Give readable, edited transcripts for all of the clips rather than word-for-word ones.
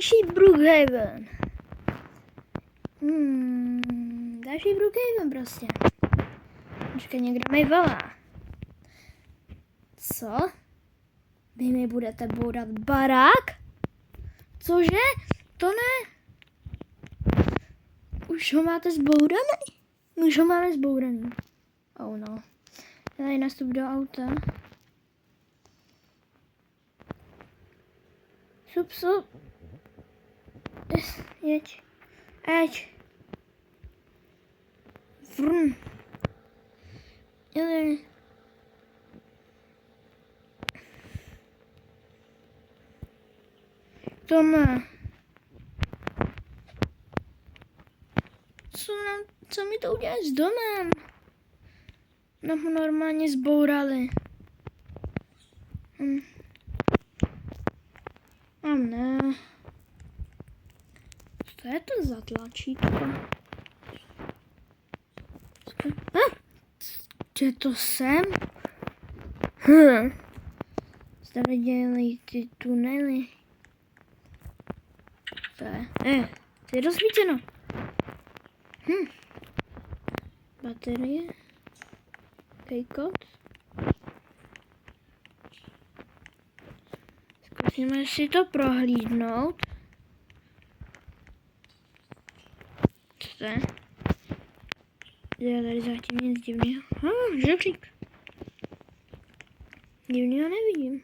Další Brookhaven. Další Brookhaven prostě. Počkej, někdo mi volá. Co? Vy mi budete bourat barák? Cože? To ne. Už ho máte zbouraný? Už ho máme zbouraný. Oh no. Tady nastup do auta. Sup. Jeď. Vrn. Jeli. Toma. Co mi to udělá s domem? Nám ho normálně zbourali. A ne. Co je to za tlačítko? Že to sem? Zde dělají ty tunely. To je rozsvíceno. Baterie. Kejkot. Zkusíme si to prohlídnout. Co to je? Je tady zatím nic divného. Žebřík. Divného nevidím.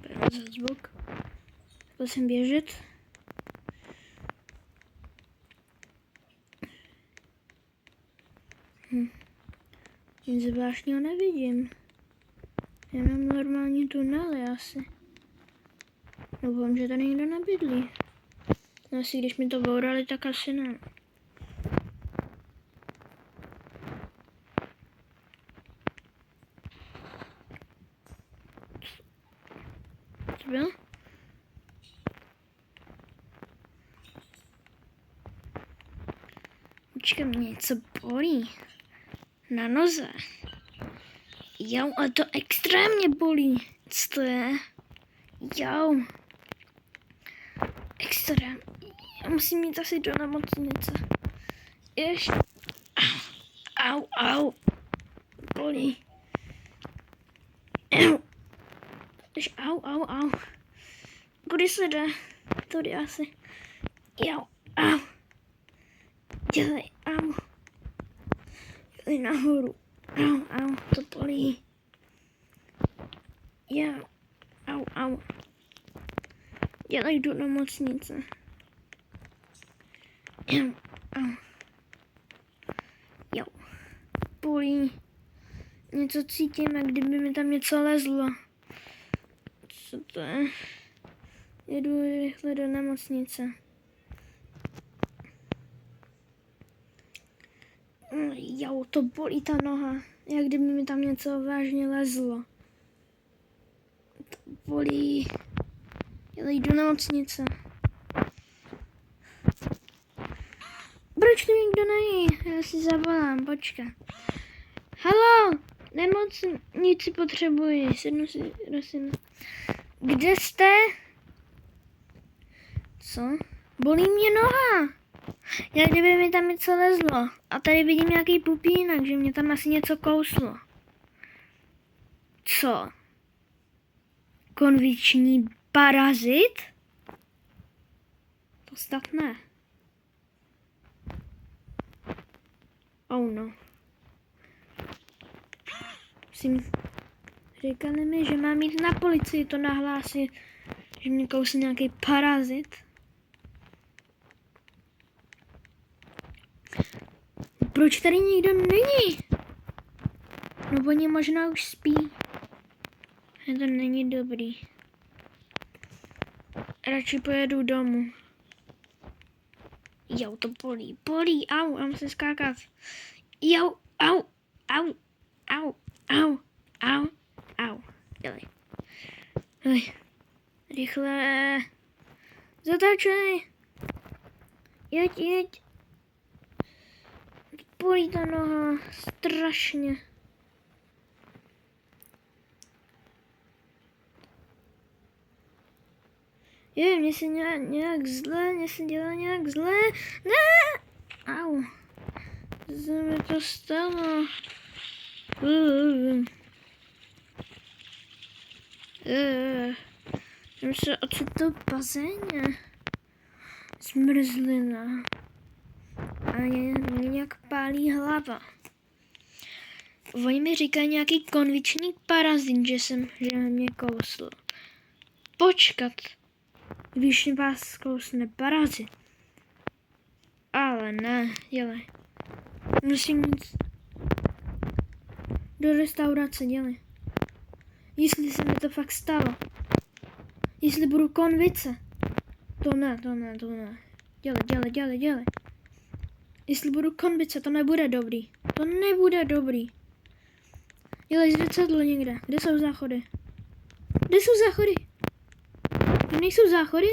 Beru za zvuk. Zkusím běžet. Nic zvláštního nevidím. Jenom normální tunely asi. Doufám, že tady nikdo nebydlí. Asi když mi to bourali, tak asi ne. Co bylo? Počkej, mě něco bolí. Na noze. Jo, a to extrémně bolí. Co to je? Jo. Extrém. Já musím jít asi do nemocnice. Ještě. Au. Bolí. Au. Kudy se jde? Tudy asi. Jo, au. Dělej, au. Dělej nahoru. Au, to bolí. Jo, au. Dělej do nemocnice. Au. Jo, bolí. Něco cítím, jak kdyby mi tam něco lezlo. Co to je? Jedu rychle do nemocnice. Jo, to bolí ta noha. Jak kdyby mi tam něco vážně lezlo. To bolí. Jdu do nemocnice. Proč tu nikdo není? Já si zavolám, počkej. Haló, nemocnici potřebuji. Sednu si, prosím. Kde jste? Co? Bolí mě noha. Jak kdyby mi tam něco lezlo. A tady vidím nějaký pupínek, že mě tam asi něco kouslo. Co? Konviční parazit? To snad ne. Oh no. Říkali mi, že mám jít na policii to nahlásit, že mě kousl nějaký parazit. Proč tady nikdo není? No oni možná už spí. To není dobrý. Radši pojedu domů. Jo, to bolí, au, já musím skákat. Jo, au. Dělej. Rychle. Zatáčej. Jeď. Bolí ta noha, strašně. Mně se nějak zle, mně se dělá nějak zle. Ne! Au. Co se mi to stalo? Jsem se ocitl v bazéně. Zmrzlina. A mě nějak pálí hlava. Oni mi říkají nějaký konviční parazit, že mě kousl. Počkat, když vás kousne parazit. Ale ne, dělej. Musím jít do restaurace, dělej. Jestli se mi to fakt stalo. Jestli budu konvice. To ne. Dělej. Jestli budu konvice, to nebude dobrý. To nebude dobrý. Dělej zrcadlo někde. Kde jsou záchody? Kde jsou záchody? Kde nejsou záchody?